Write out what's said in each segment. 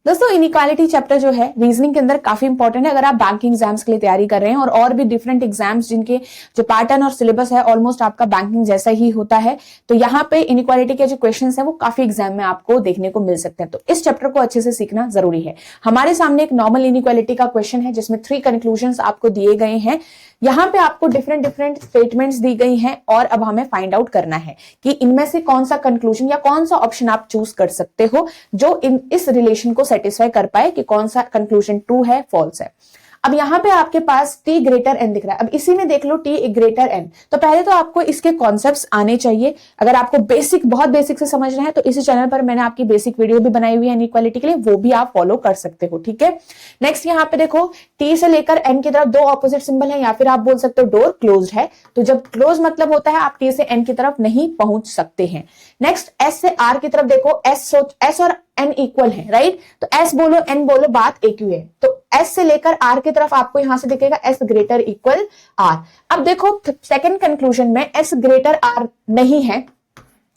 दोस्तों inequality chapter जो है रीजनिंग के अंदर काफी इंपॉर्टेंट है अगर आप बैंकिंग एग्जाम्स के लिए तैयारी कर रहे हैं और भी डिफरेंट एग्जाम्स जिनके जो पैटर्न और सिलेबस है ऑलमोस्ट आपका बैंकिंग जैसा ही होता है। तो यहाँ पे इनइक्वालिटी के जो क्वेश्चंस है वो काफी एग्जाम में आपको देखने को मिल सकते हैं, तो इस चैप्टर को अच्छे से सीखना जरूरी है। हमारे सामने एक नॉर्मल इनइक्वालिटी का क्वेश्चन है जिसमें 3 कंक्लूजन आपको दिए गए हैं। यहाँ पे आपको डिफरेंट स्टेटमेंट्स दी गई हैं और अब हमें फाइंड आउट करना है कि इनमें से कौन सा कंक्लूजन या कौन सा ऑप्शन आप चूज कर सकते हो जो इस रिलेशन को सेटिस्फाई कर पाए कि कौन सा कंक्लूजन ट्रू है फॉल्स है। अब यहाँ पे आपके पास t ग्रेटर n दिख रहा है, अब इसी में देख लो t ग्रेटर n, तो पहले तो आपको इसके कॉन्सेप्ट्स आने चाहिए। अगर आपको बहुत बेसिक से समझना है तो इसी चैनल पर मैंने आपकी बेसिक वीडियो भी बनाई हुई है इनइक्वालिटी के लिए, वो भी आप फॉलो कर सकते हो, ठीक है। नेक्स्ट यहाँ पे देखो t से लेकर n की तरफ 2 ऑपोजिट सिंबल है या फिर आप बोल सकते हो डोर क्लोज्ड है, तो जब क्लोज मतलब होता है आप t से n की तरफ नहीं पहुंच सकते हैं। नेक्स्ट s से r की तरफ देखो, s और n इक्वल है, राइट, तो s बोलो n बोलो बात एक ही है, तो s से लेकर r की तरफ आपको यहां से दिखेगा s ग्रेटर इक्वल r। अब देखो सेकंड कंक्लूजन में s ग्रेटर r नहीं है,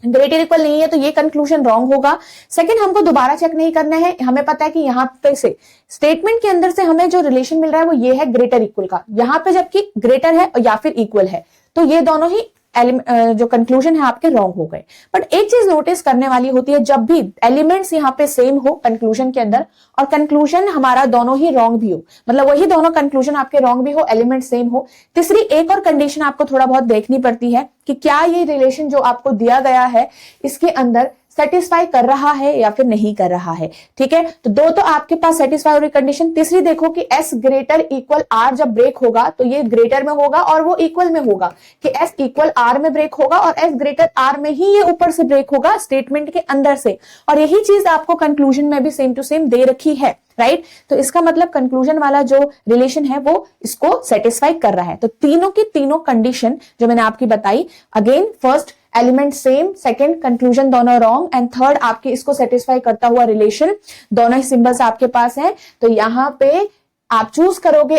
ग्रेटर इक्वल नहीं है, तो ये कंक्लूजन रॉन्ग होगा। सेकंड हमको दोबारा चेक नहीं करना है, हमें पता है कि यहाँ पे से स्टेटमेंट के अंदर से हमें जो रिलेशन मिल रहा है वो ये है ग्रेटर इक्वल का, यहाँ पे जबकि ग्रेटर है या फिर इक्वल है, तो ये दोनों ही जो कंक्लूजन है आपके रॉन्ग हो गए। बट एक चीज नोटिस करने वाली होती है, जब भी एलिमेंट्स यहाँ पे सेम हो कंक्लूजन के अंदर और कंक्लूजन हमारा दोनों ही रॉन्ग भी हो, मतलब वही दोनों कंक्लूजन आपके रॉन्ग भी हो, एलिमेंट सेम हो, तीसरी एक और कंडीशन आपको थोड़ा बहुत देखनी पड़ती है कि क्या ये रिलेशन जो आपको दिया गया है इसके अंदर सेटिस्फाई कर रहा है या फिर नहीं कर रहा है, ठीक है। तो 2 तो आपके पास सेटिस्फाई हो रही कंडीशन, तीसरी देखो कि s ग्रेटर इक्वल r जब ब्रेक होगा तो ये ग्रेटर में होगा और वो इक्वल में होगा, कि s इक्वल r में ब्रेक होगा और s ग्रेटर r में ही ये ऊपर से ब्रेक होगा स्टेटमेंट के अंदर से, और यही चीज आपको कंक्लूजन में भी सेम टू सेम दे रखी है, राइट। तो इसका मतलब कंक्लूजन वाला जो रिलेशन है वो इसको सेटिस्फाई कर रहा है। तो तीनों की तीनों कंडीशन जो मैंने आपकी बताई, again first element same, second conclusion दोनों रॉन्ग, एंड थर्ड आपके इसको सेटिस्फाई करता हुआ रिलेशन, दोनों ही सिंबल्स आपके पास हैं, तो यहां पे आप चूज करोगे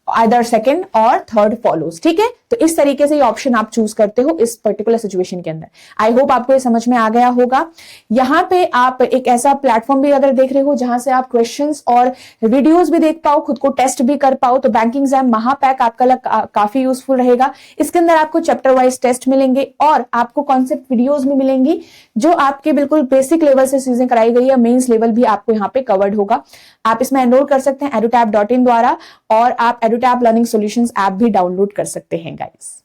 आइदर सेकंड और थर्ड फॉलोज, ठीक है। तो इस तरीके से ये ऑप्शन आप चूज करते हो इस पर्टिकुलर सिचुएशन के अंदर। आई होप आपको ये समझ में आ गया होगा। यहाँ पे आप एक ऐसा प्लेटफॉर्म भी अगर देख रहे हो जहां से आप क्वेश्चंस और वीडियोस भी देख पाओ, खुद को टेस्ट भी कर पाओ, तो बैंकिंग एग्जाम महापैक आपका काफी यूजफुल रहेगा। इसके अंदर आपको चैप्टर वाइज टेस्ट मिलेंगे और आपको कॉन्सेप्ट वीडियोज भी मिलेंगी जो आपके बिल्कुल बेसिक लेवल से चीजें कराई गई है, मेन्स लेवल भी आपको यहाँ पे कवर्ड होगा। आप इसमें एनरोल कर सकते हैं edutap.in द्वारा, और आप edutap लर्निंग सॉल्यूशंस ऐप भी डाउनलोड कर सकते हैं गाइस।